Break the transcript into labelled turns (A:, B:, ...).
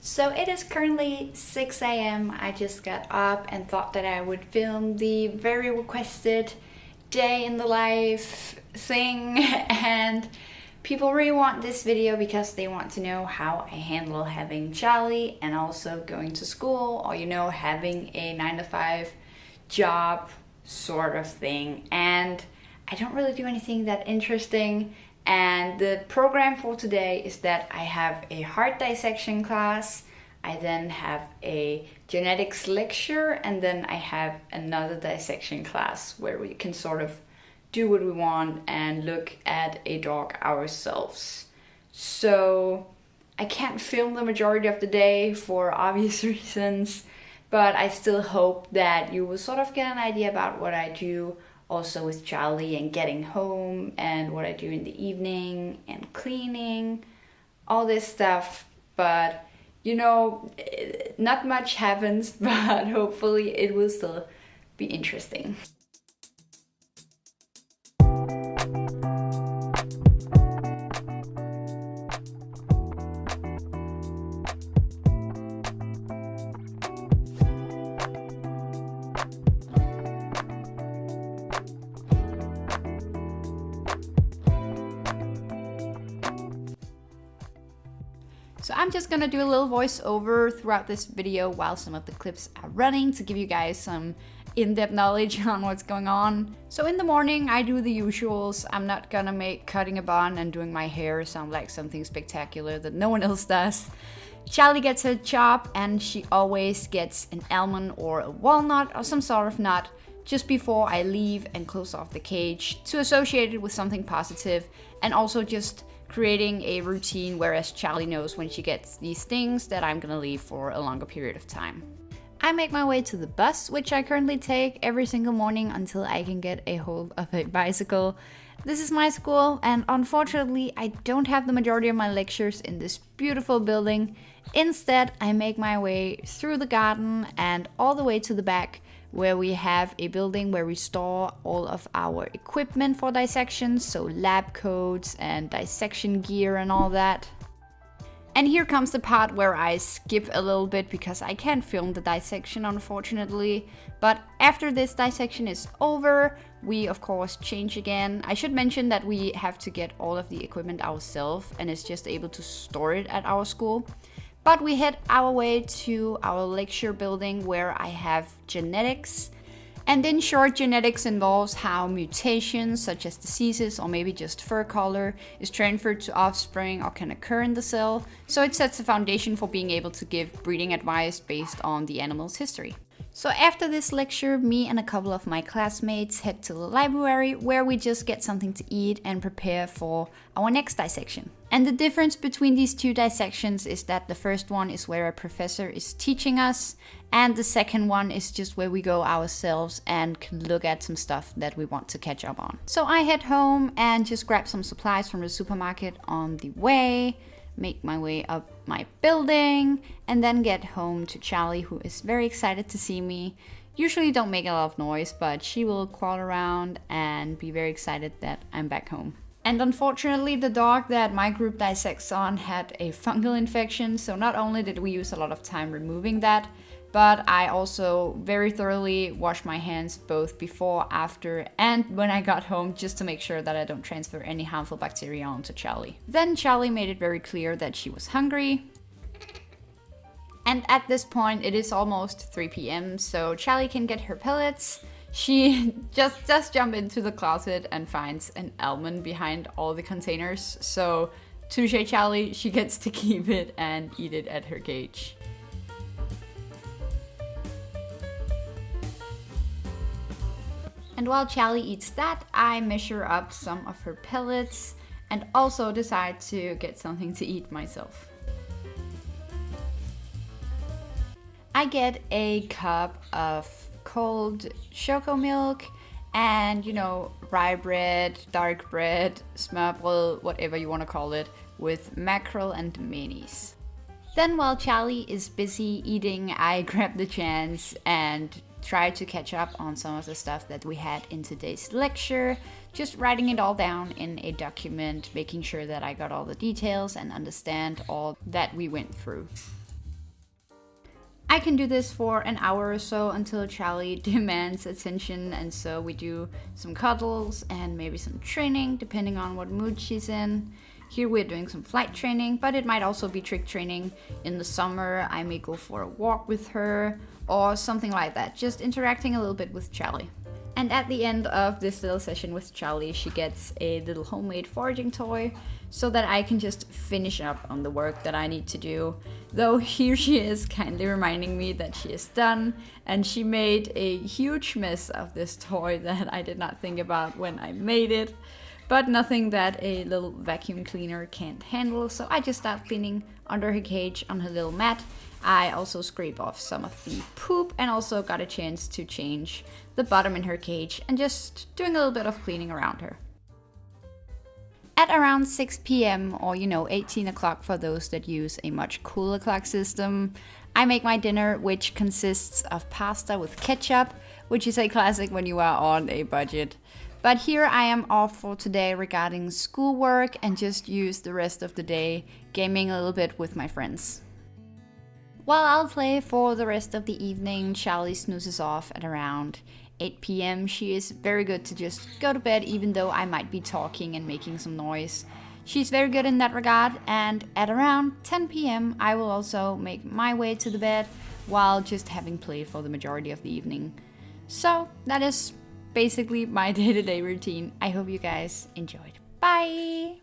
A: So it is currently 6 a.m. I just got up and thought that I would film the very requested day in the life thing and people really want this video because they want to know how I handle having Charlie and also going to school, or having a 9 to 5 job sort of thing. And I don't really do anything that interesting. And the program for today is that I have a heart dissection class, I then have a genetics lecture, and then I have another dissection class where we can sort of do what we want and look at a dog ourselves. So I can't film the majority of the day for obvious reasons, but I still hope that you will sort of get an idea about what I do also with Charlie and getting home and what I do in the evening and cleaning, all this stuff. But not much happens, but hopefully it will still be interesting. So I'm just gonna do a little voiceover throughout this video while some of the clips are running to give you guys some in-depth knowledge on what's going on. So in the morning I do the usuals. I'm not gonna make cutting a bun and doing my hair sound like something spectacular that no one else does. Charlie gets her chop and she always gets an almond or a walnut or some sort of nut just before I leave and close off the cage to associate it with something positive, and also just creating a routine whereas Charlie knows when she gets these things that I'm gonna leave for a longer period of time. I make my way to the bus, which I currently take every single morning until I can get a hold of a bicycle. This is my school, and unfortunately I don't have the majority of my lectures in this beautiful building. Instead, I make my way through the garden and all the way to the back, where we have a building where we store all of our equipment for dissection, so lab coats and dissection gear and all that. And here comes the part where I skip a little bit because I can't film the dissection, unfortunately. But after this dissection is over, we of course change again. I should mention that we have to get all of the equipment ourselves and it's just able to store it at our school. But we head our way to our lecture building where I have genetics. And in short, genetics involves how mutations such as diseases or maybe just fur color is transferred to offspring or can occur in the cell. So it sets the foundation for being able to give breeding advice based on the animal's history. So after this lecture, me and a couple of my classmates head to the library where we just get something to eat and prepare for our next dissection. And the difference between these two dissections is that the first one is where a professor is teaching us, and the second one is just where we go ourselves and can look at some stuff that we want to catch up on. So I head home and just grab some supplies from the supermarket on the way, make my way up my building, and then get home to Charlie, who is very excited to see me. Usually don't make a lot of noise, but she will crawl around and be very excited that I'm back home. And unfortunately, the dog that my group dissects on had a fungal infection, so not only did we use a lot of time removing that, but I also very thoroughly washed my hands both before, after, and when I got home, just to make sure that I don't transfer any harmful bacteria onto Charlie. Then Charlie made it very clear that she was hungry. And at this point, it is almost 3 p.m, so Charlie can get her pellets. She just does jump into the closet and finds an almond behind all the containers. So, touche Charlie, she gets to keep it and eat it at her cage. And while Charlie eats that, I measure up some of her pellets and also decide to get something to eat myself. I get a cup of cold choco milk and rye bread, dark bread, smørbrød, whatever you want to call it, with mackerel and mayonnaise. Then while Charlie is busy eating, I grab the chance and try to catch up on some of the stuff that we had in today's lecture, just writing it all down in a document, making sure that I got all the details and understand all that we went through. I can do this for an hour or so until Charlie demands attention, and so we do some cuddles and maybe some training depending on what mood she's in. Here we're doing some flight training, but it might also be trick training. In the summer I may go for a walk with her or something like that, just interacting a little bit with Charlie. And at the end of this little session with Charlie, she gets a little homemade foraging toy so that I can just finish up on the work that I need to do. Though here she is kindly reminding me that she is done, and she made a huge mess of this toy that I did not think about when I made it, but nothing that a little vacuum cleaner can't handle, so I just start cleaning under her cage on her little mat. I also scrape off some of the poop and also got a chance to change the bottom in her cage and just doing a little bit of cleaning around her. At around 6 p.m. or 18 o'clock for those that use a much cooler clock system, I make my dinner, which consists of pasta with ketchup, which is a classic when you are on a budget. But here I am off for today regarding schoolwork and just use the rest of the day gaming a little bit with my friends. While I'll play for the rest of the evening, Charlie snoozes off at around 8 p.m. She is very good to just go to bed even though I might be talking and making some noise. She's very good in that regard, and at around 10 p.m. I will also make my way to the bed while just having played for the majority of the evening. So that is basically my day-to-day routine. I hope you guys enjoyed. Bye!